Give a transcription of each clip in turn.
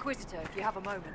Inquisitor if you have a moment.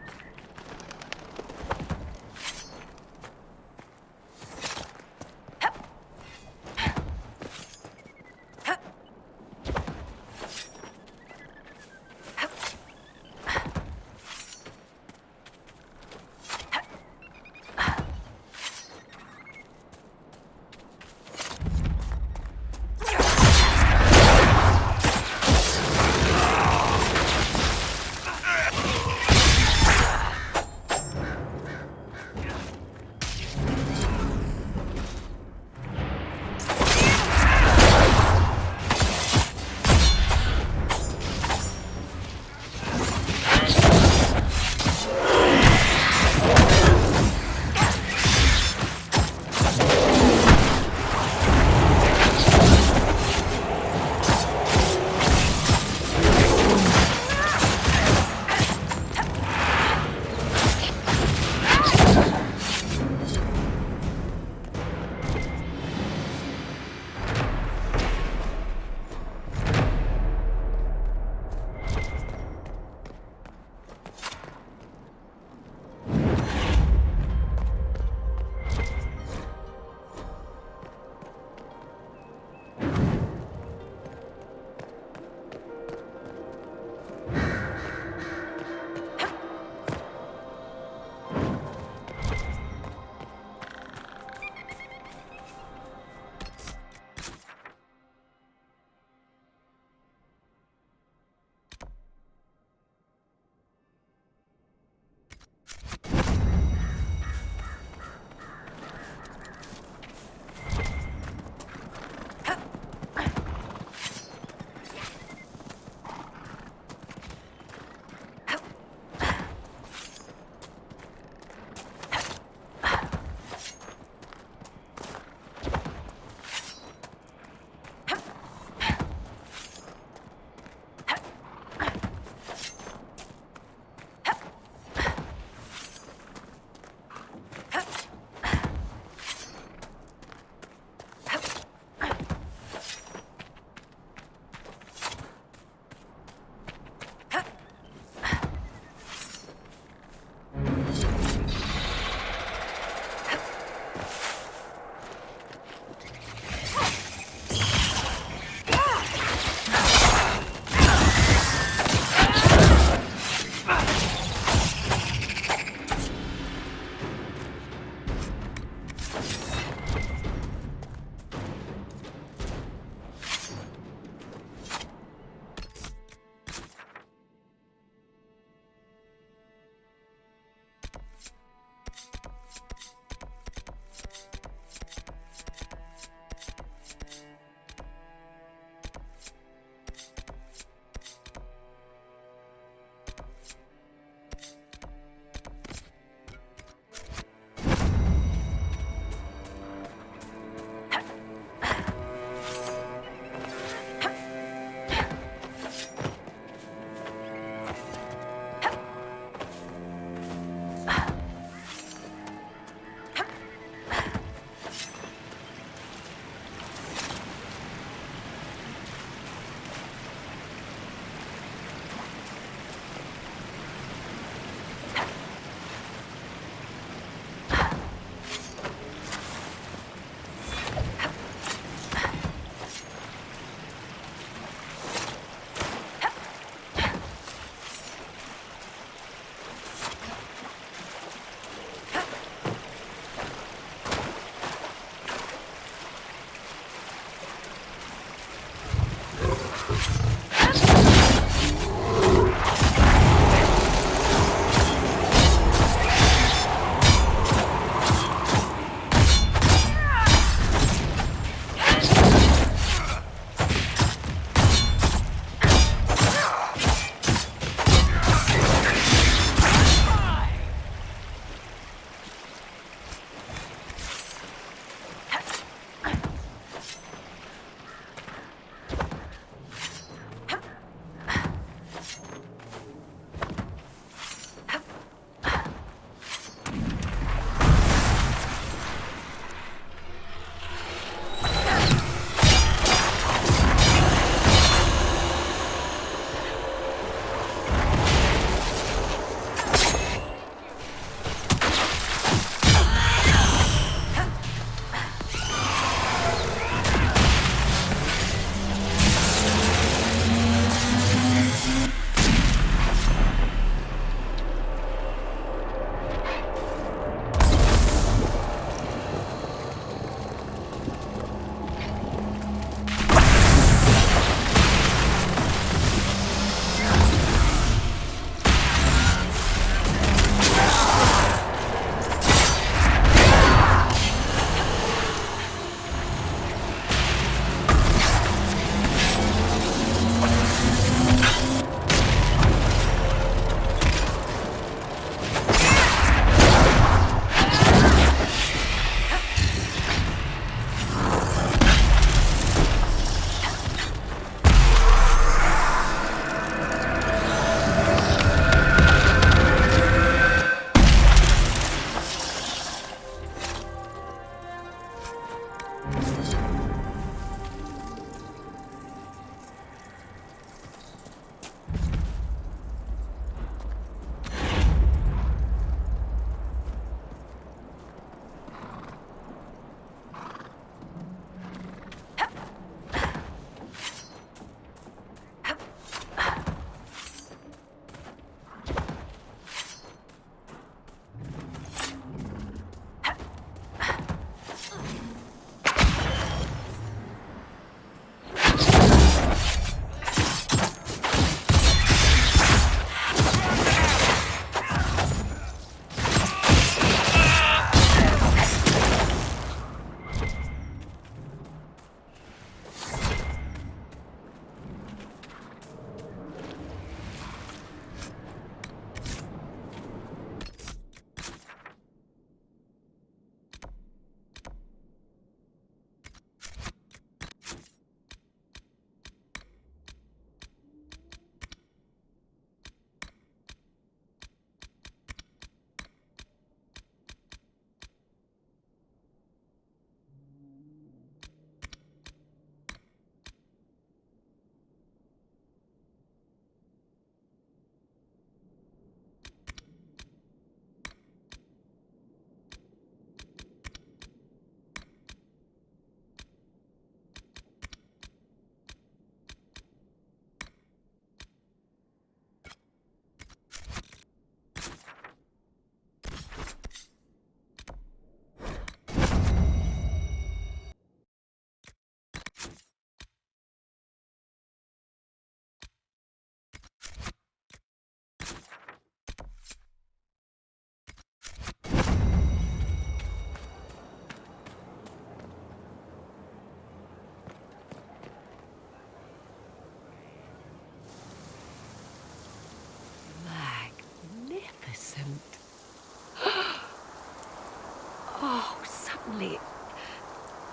Oh, suddenly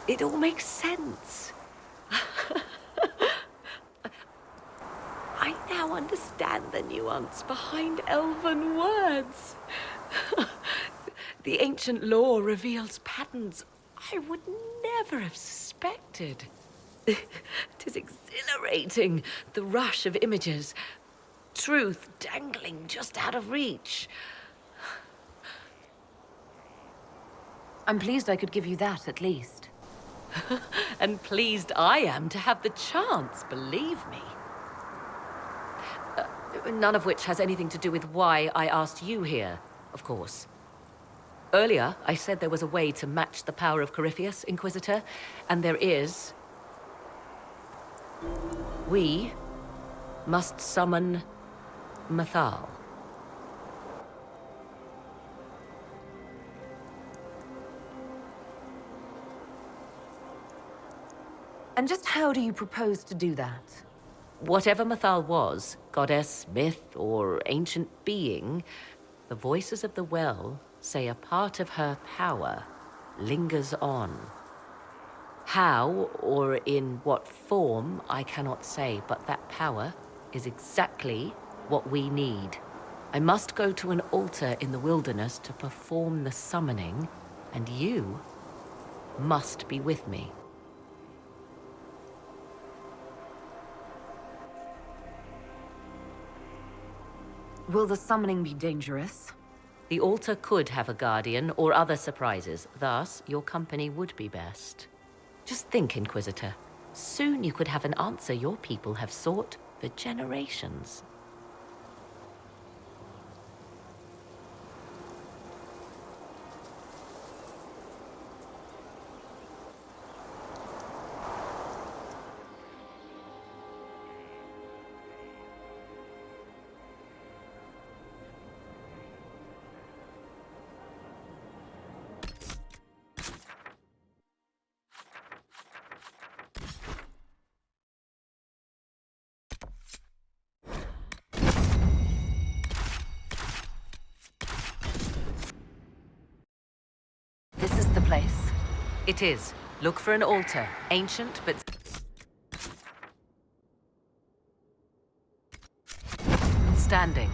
it all makes sense. I now understand the nuance behind elven words. The ancient lore reveals patterns I would never have suspected. Tis exhilarating, the rush of images, truth dangling just out of reach. I'm pleased I could give you that, at least. And pleased I am to have the chance, believe me. None of which has anything to do with why I asked you here, of course. Earlier, I said there was a way to match the power of Corypheus, Inquisitor, and there is. We must summon Mathal. And just how do you propose to do that? Whatever Mathal was, goddess, myth, or ancient being, the voices of the well say a part of her power lingers on. How, or in what form, I cannot say, but that power is exactly what we need. I must go to an altar in the wilderness to perform the summoning, and you must be with me. Will the summoning be dangerous? The altar could have a guardian or other surprises. Thus, your company would be best. Just think, Inquisitor. Soon you could have an answer your people have sought for generations. This is the place. It is. Look for an altar. Ancient, but... standing.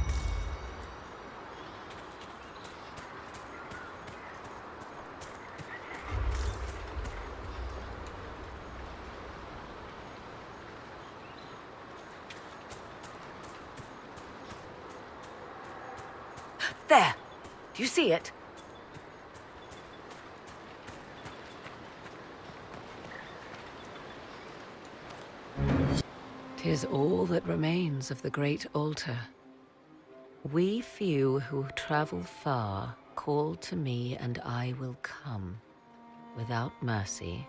There! Do you see it? 'Tis all that remains of the great altar. We few who travel far call to me, and I will come, without mercy,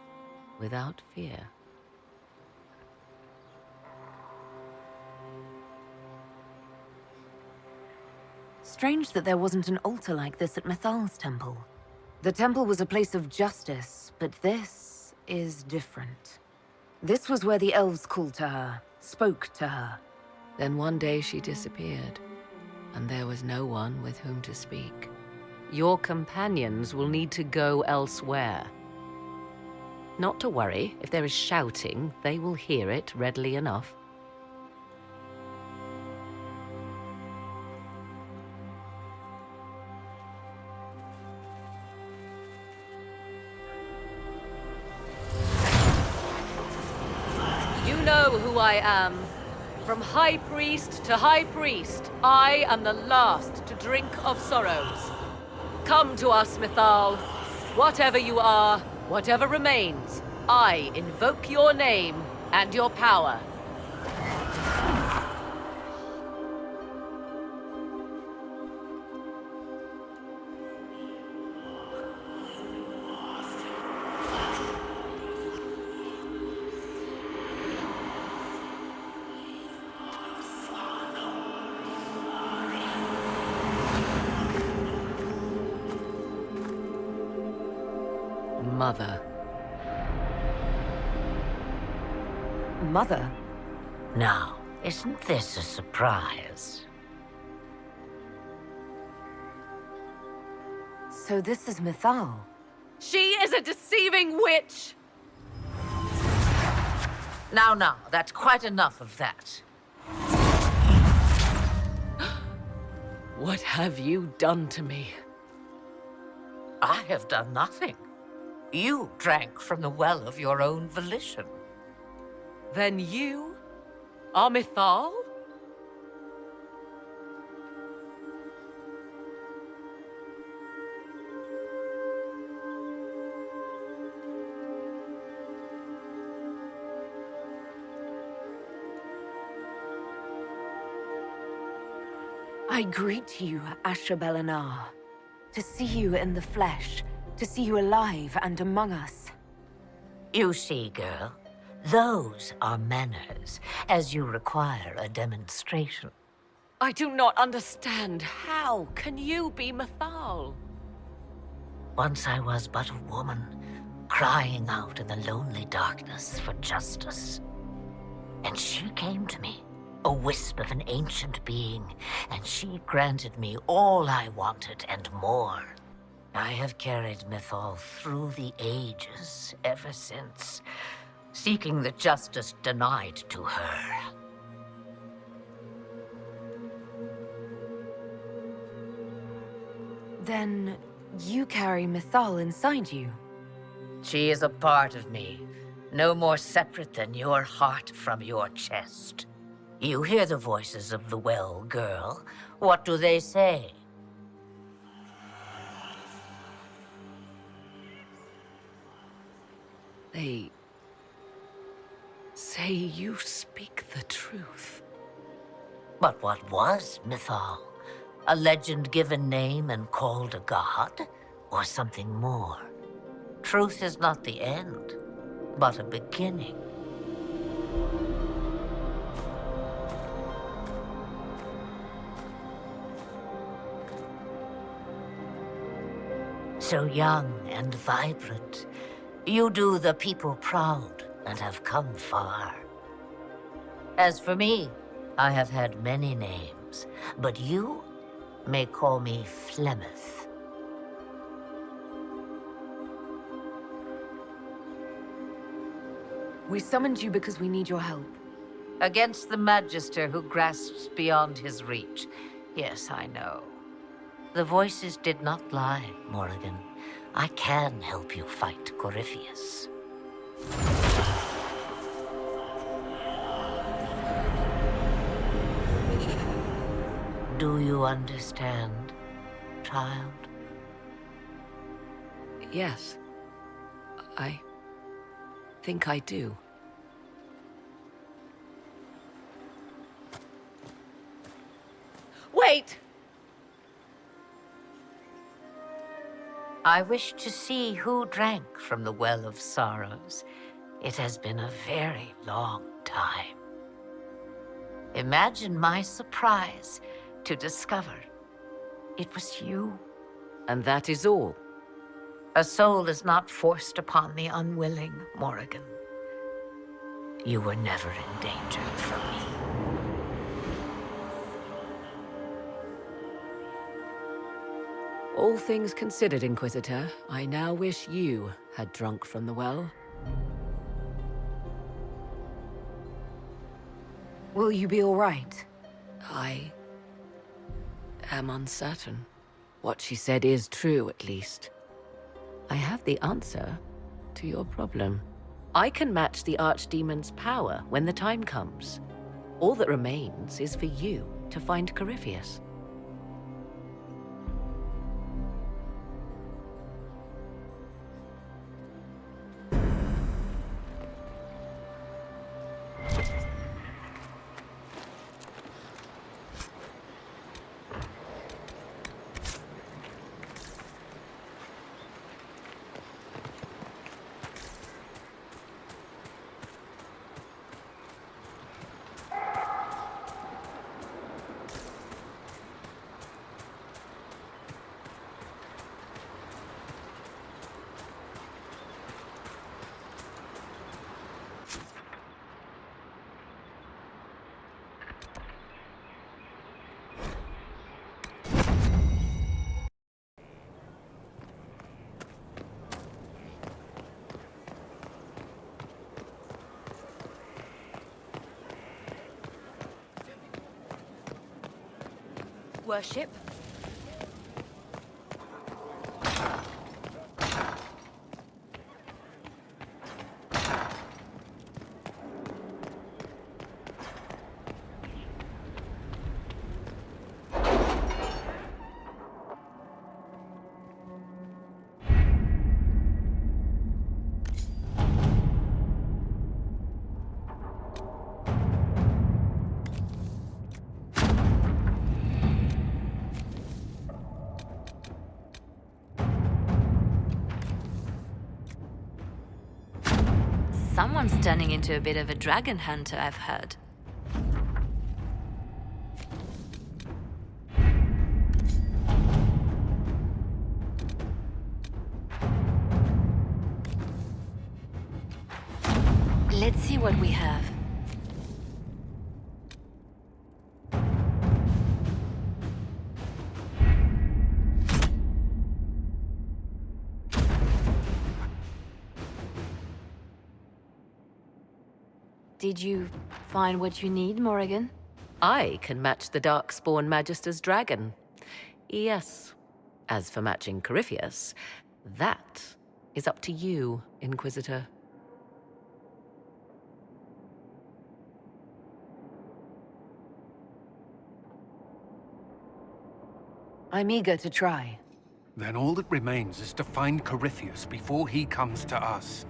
without fear. Strange that there wasn't an altar like this at Mythal's temple. The temple was a place of justice, but this is different. This was where the elves called to her, spoke to her. Then one day she disappeared, and there was no one with whom to speak. Your companions will need to go elsewhere. Not to worry, if there is shouting, they will hear it readily enough. You know who I am. From high priest to high priest, I am the last to drink of sorrows. Come to us, Mythal. Whatever you are, whatever remains, I invoke your name and your power. Mother. Mother? Now, isn't this a surprise? So this is Mythal. She is a deceiving witch! Now, that's quite enough of that. What have you done to me? I have done nothing. You drank from the well of your own volition. Then you are Mythal? I greet you, Asher Belenar. To see you in the flesh, to see you alive and among us. You see, girl, those are manners, as you require a demonstration. I do not understand. How can you be Mythal? Once I was but a woman, crying out in the lonely darkness for justice. And she came to me, a wisp of an ancient being, and she granted me all I wanted and more. I have carried Mythal through the ages ever since, seeking the justice denied to her. Then you carry Mythal inside you. She is a part of me, no more separate than your heart from your chest. You hear the voices of the well, girl. What do they say? They say you speak the truth. But what was Mythal? A legend given name and called a god? Or something more? Truth is not the end, but a beginning. So young and vibrant, you do the people proud and have come far. As for me, I have had many names, but you may call me Flemeth. We summoned you because we need your help. Against the Magister who grasps beyond his reach. Yes, I know. The voices did not lie, Morrigan. I can help you fight Corypheus. Do you understand? child? Yes. I think I do. Wait! I wish to see who drank from the well of sorrows. It has been a very long time. Imagine my surprise to discover it was you. And that is all. A soul is not forced upon the unwilling, Morrigan. You were never in danger from me. All things considered, Inquisitor, I now wish you had drunk from the well. Will you be all right? I am uncertain. What she said is true, at least. I have the answer to your problem. I can match the Archdemon's power when the time comes. All that remains is for you to find Corypheus. Worship. Someone's turning into a bit of a dragon hunter, I've heard. Let's see what we have. Did you find what you need, Morrigan? I can match the Darkspawn Magister's dragon. Yes. As for matching Corypheus, that is up to you, Inquisitor. I'm eager to try. Then all that remains is to find Corypheus before he comes to us.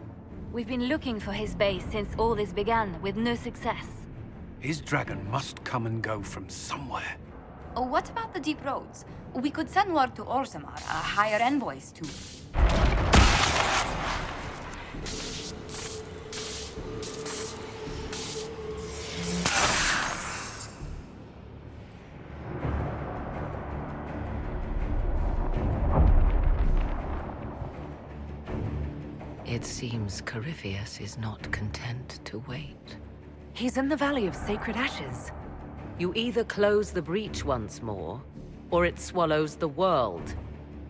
We've been looking for his base since all this began, with no success. His dragon must come and go from somewhere. Oh, what about the deep roads? We could send word to Orzammar, hire envoys to... It seems Corypheus is not content to wait. He's in the Valley of Sacred Ashes. You either close the breach once more, or it swallows the world.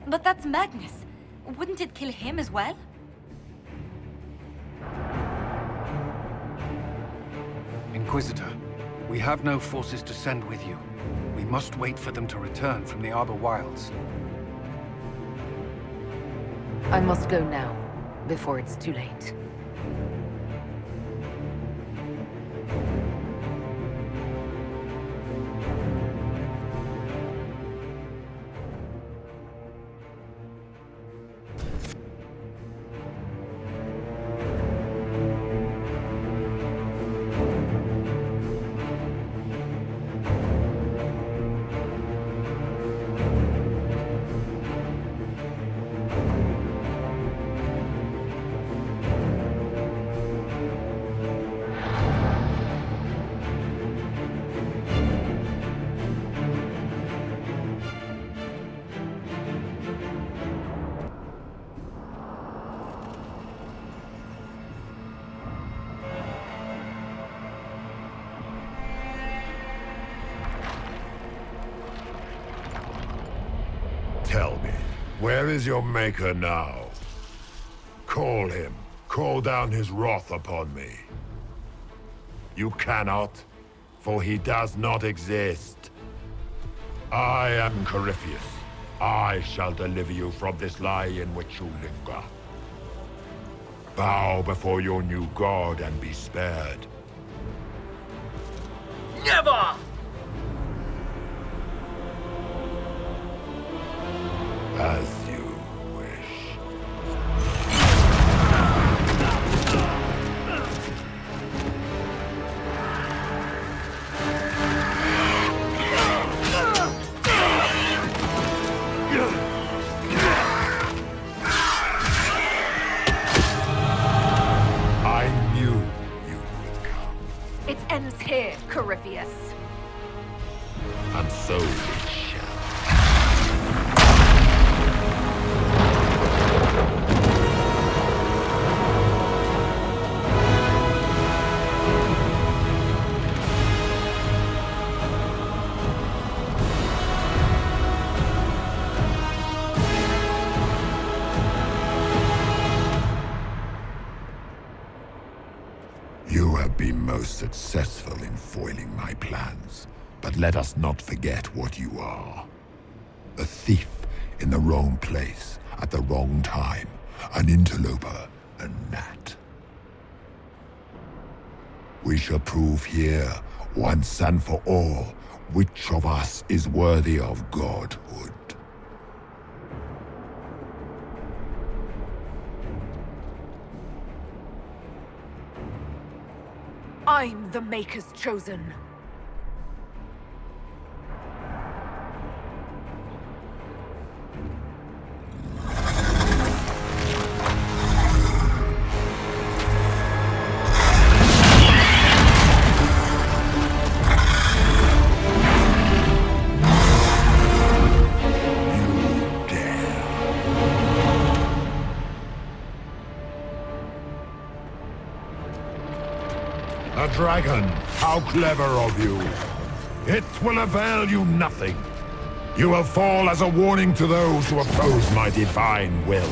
But that's Magnus. Wouldn't it kill him as well? Inquisitor, we have no forces to send with you. We must wait for them to return from the Arbor Wilds. I must go now, before it's too late. Tell me, where is your maker now? Call him. Call down his wrath upon me. You cannot, for he does not exist. I am Corypheus. I shall deliver you from this lie in which you linger. Bow before your new god and be spared. Never! As you wish. I knew you would come. It ends here, Corypheus. And so it shall. You have been most successful in foiling my plans, but let us not forget what you are. A thief in the wrong place at the wrong time, an interloper, a gnat. We shall prove here, once and for all, which of us is worthy of godhood. I'm the Maker's chosen. A dragon! How clever of you! It will avail you nothing. You will fall as a warning to those who oppose my divine will.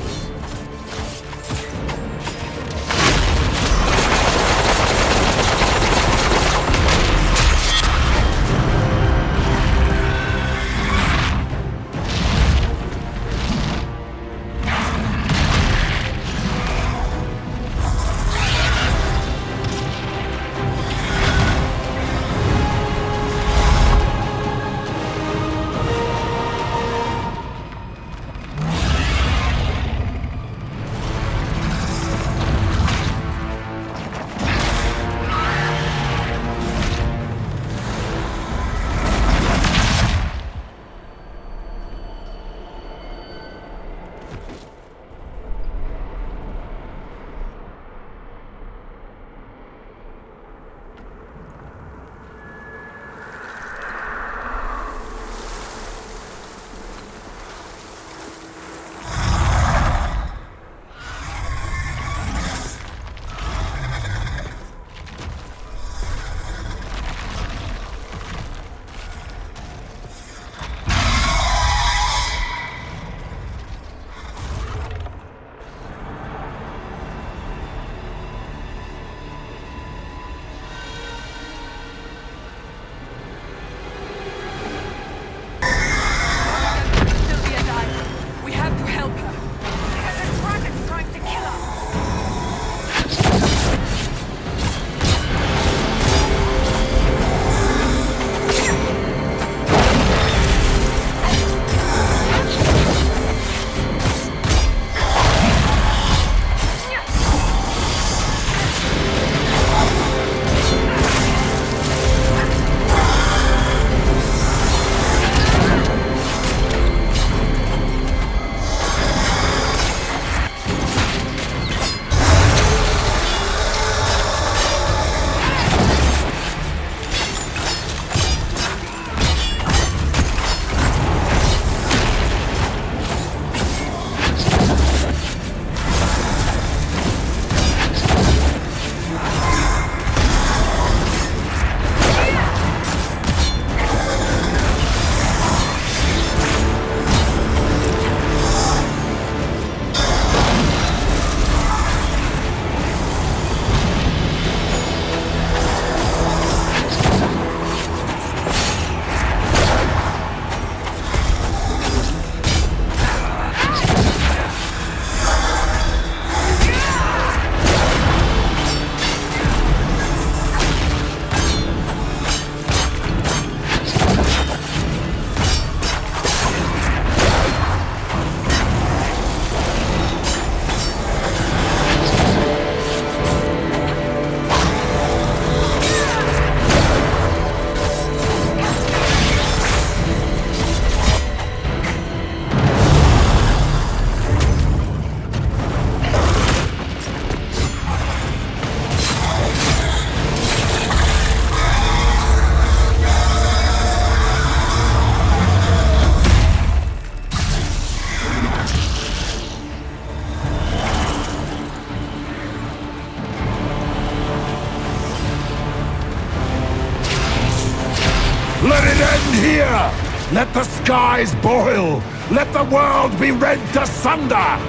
it end here! Let the skies boil! Let the world be rent asunder!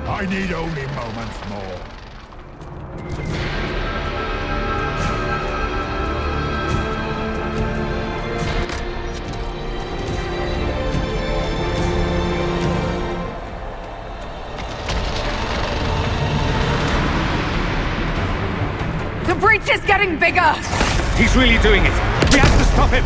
I need only moments more. The breach is getting bigger! He's really doing it! We have to stop him!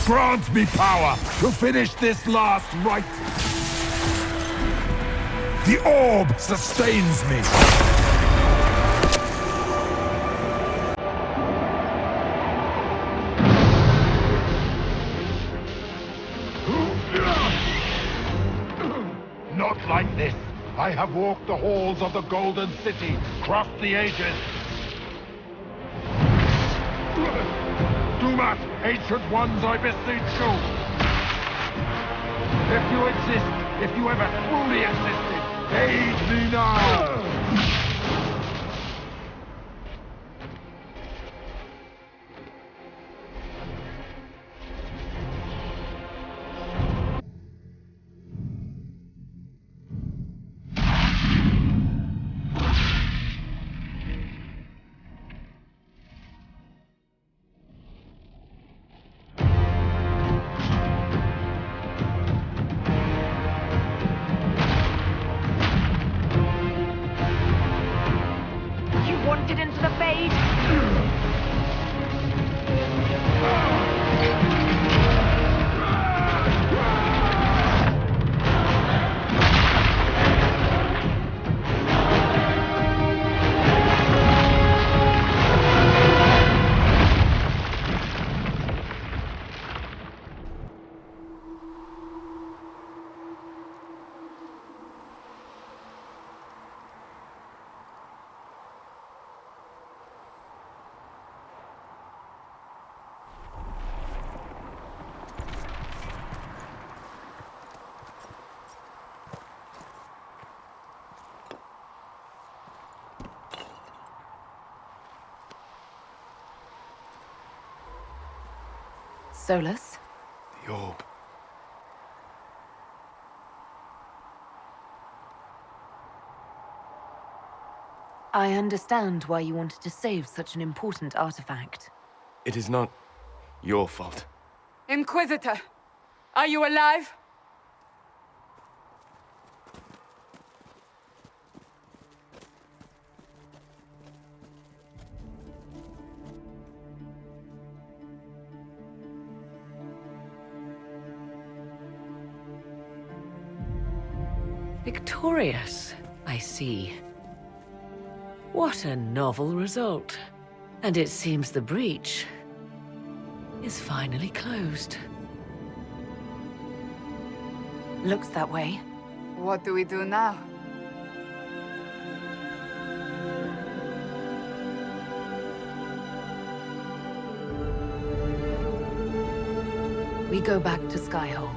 Grant me power to finish this last rite. The orb sustains me. Not like this. I have walked the halls of the Golden City, crossed the ages. Do not, ancient ones, I beseech you! If you exist, if you ever truly existed, aid me now! Solus? The orb. I understand why you wanted to save such an important artifact. It is not your fault. Inquisitor, are you alive? Victorious, I see. What a novel result. And it seems the breach is finally closed. Looks that way. What do we do now? We go back to Skyhold.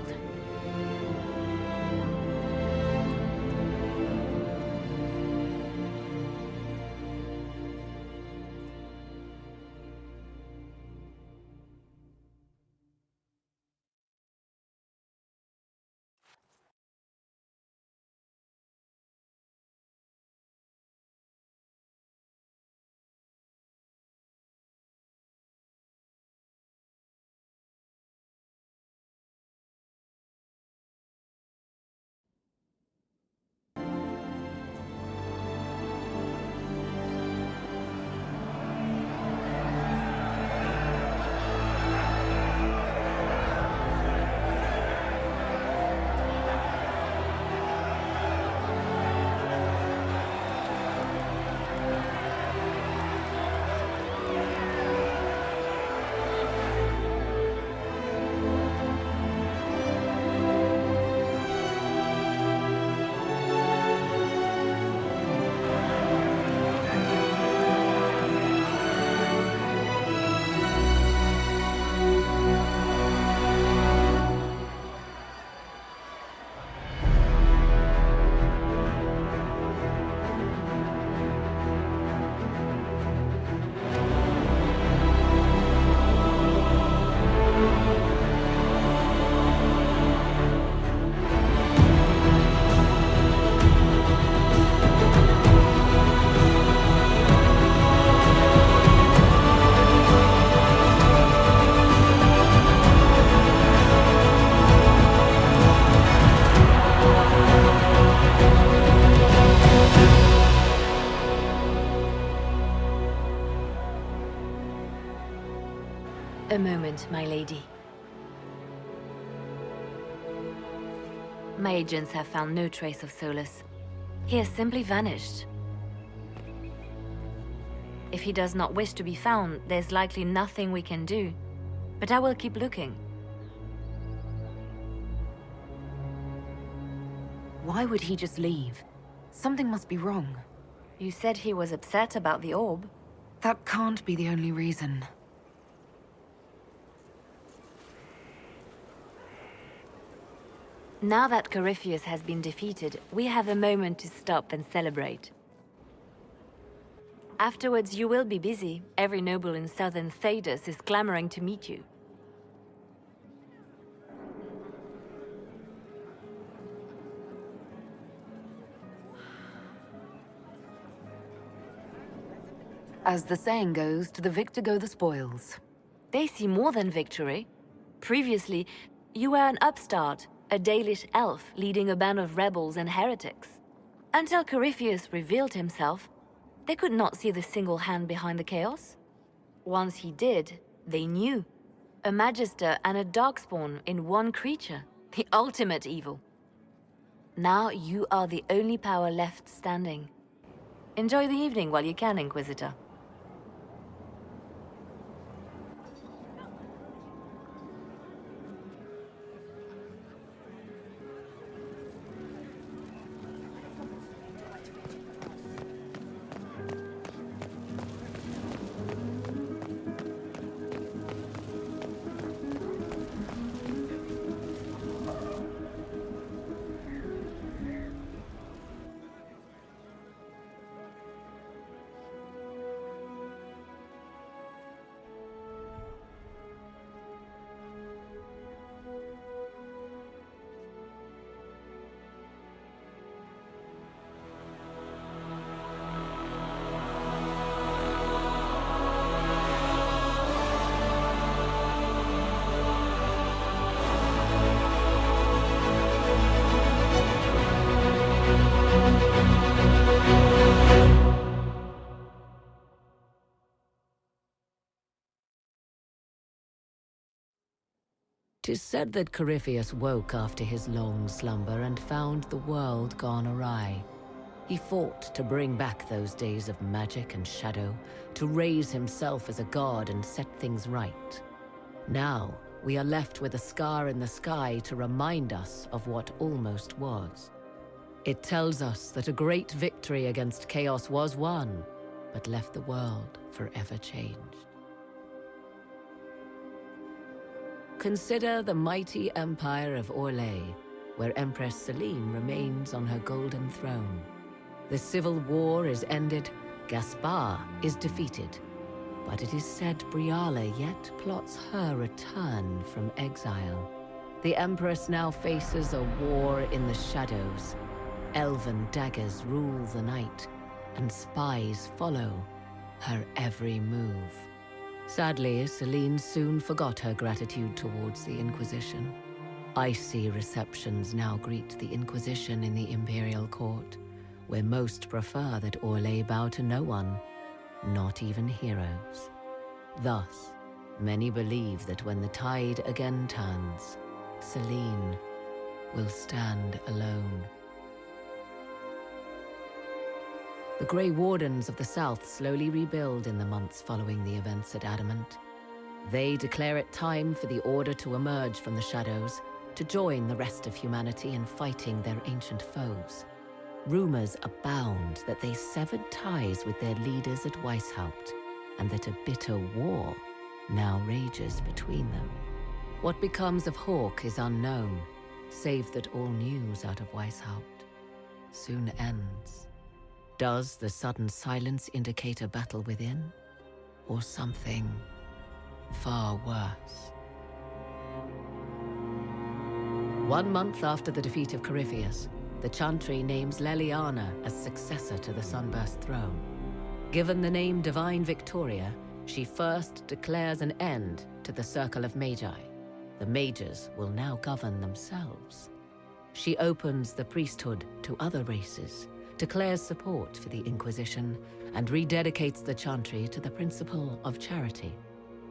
A moment, my lady. My agents have found no trace of Solus. He has simply vanished. If he does not wish to be found, there's likely nothing we can do. But I will keep looking. Why would he just leave? Something must be wrong. You said he was upset about the orb. That can't be the only reason. Now that Corypheus has been defeated, we have a moment to stop and celebrate. Afterwards, you will be busy. Every noble in southern Tedas is clamoring to meet you. As the saying goes, to the victor go the spoils. They see more than victory. Previously, you were an upstart, a Dalish elf leading a band of rebels and heretics. Until Corypheus revealed himself, they could not see the single hand behind the chaos. Once he did, they knew. A magister and a darkspawn in one creature, the ultimate evil. Now you are the only power left standing. Enjoy the evening while you can, Inquisitor. Tis said that Corypheus woke after his long slumber and found the world gone awry. He fought to bring back those days of magic and shadow, to raise himself as a god and set things right. Now, we are left with a scar in the sky to remind us of what almost was. It tells us that a great victory against chaos was won, but left the world forever changed. Consider the mighty empire of Orlais, where Empress Celine remains on her golden throne. The civil war is ended, Gaspar is defeated, but it is said Briala yet plots her return from exile. The Empress now faces a war in the shadows. Elven daggers rule the night, and spies follow her every move. Sadly, Celine soon forgot her gratitude towards the Inquisition. Icy receptions now greet the Inquisition in the Imperial Court, where most prefer that Orlais bow to no one, not even heroes. Thus, many believe that when the tide again turns, Celine will stand alone. The Grey Wardens of the South slowly rebuild in the months following the events at Adamant. They declare it time for the Order to emerge from the shadows, to join the rest of humanity in fighting their ancient foes. Rumors abound that they severed ties with their leaders at Weishaupt, and that a bitter war now rages between them. What becomes of Hawke is unknown, save that all news out of Weishaupt soon ends. Does the sudden silence indicate a battle within, or something far worse? 1 month after the defeat of Corypheus, the Chantry names Leliana as successor to the Sunburst throne. Given the name Divine Victoria, she first declares an end to the Circle of Magi. The Mages will now govern themselves. She opens the priesthood to other races, declares support for the Inquisition, and rededicates the Chantry to the principle of charity.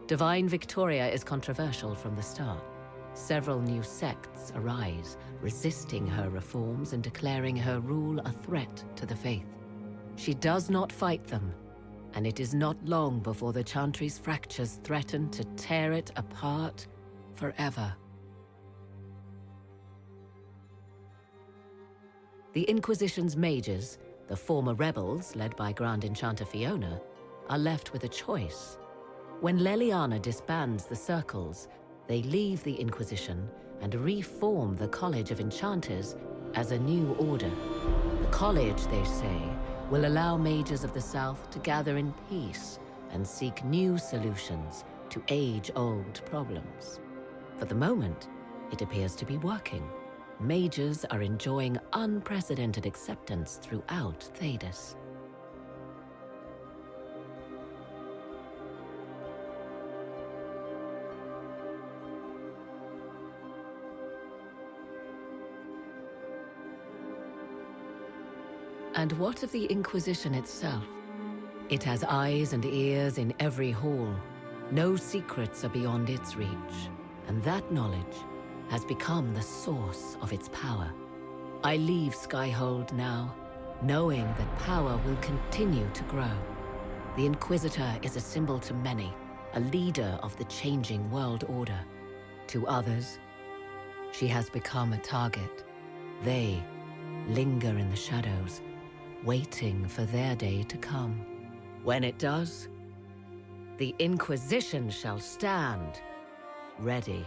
Divine Victoria is controversial from the start. Several new sects arise, resisting her reforms and declaring her rule a threat to the faith. She does not fight them, and it is not long before the Chantry's fractures threaten to tear it apart forever. The Inquisition's mages, the former rebels led by Grand Enchanter Fiona, are left with a choice. When Leliana disbands the circles, they leave the Inquisition and reform the College of Enchanters as a new order. The college, they say, will allow mages of the South to gather in peace and seek new solutions to age-old problems. For the moment, it appears to be working. Mages are enjoying unprecedented acceptance throughout Tedas. And what of the Inquisition itself? It has eyes and ears in every hall. No secrets are beyond its reach, and that knowledge has become the source of its power. I leave Skyhold now, knowing that power will continue to grow. The Inquisitor is a symbol to many, a leader of the changing world order. To others, she has become a target. They linger in the shadows, waiting for their day to come. When it does, the Inquisition shall stand ready.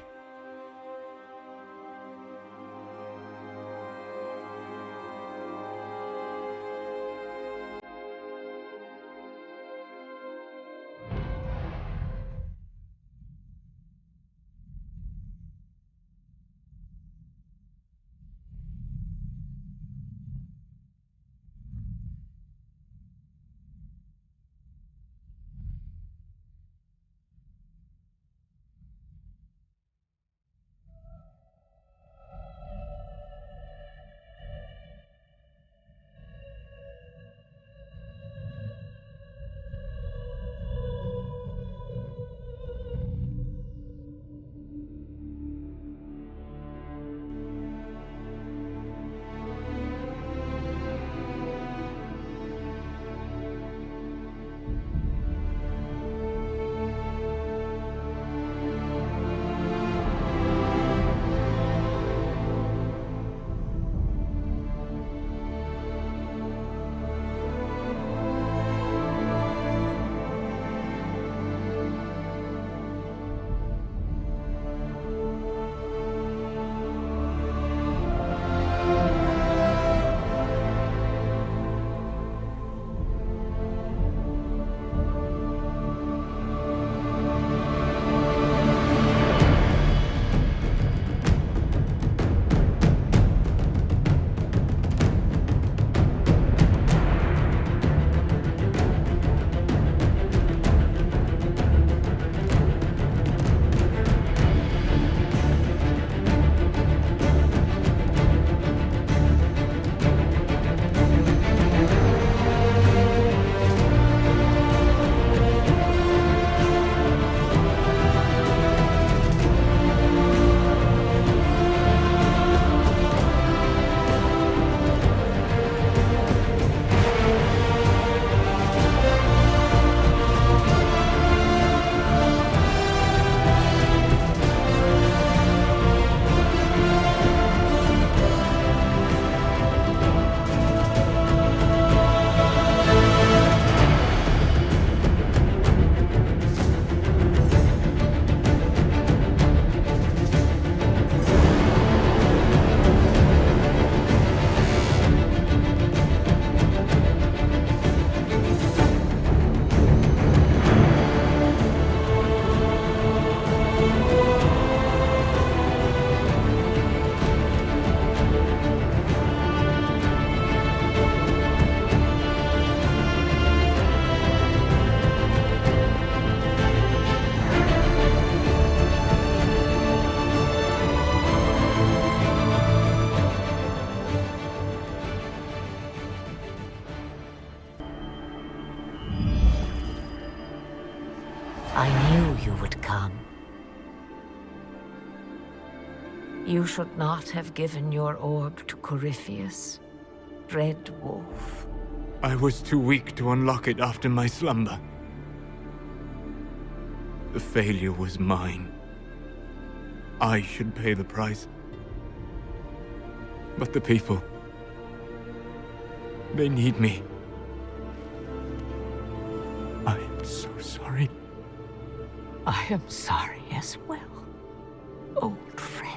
I knew you would come. You should not have given your orb to Corypheus, Red Wolf. I was too weak to unlock it after my slumber. The failure was mine. I should pay the price. But the people... they need me. I am so sorry. I am sorry as well, old friend.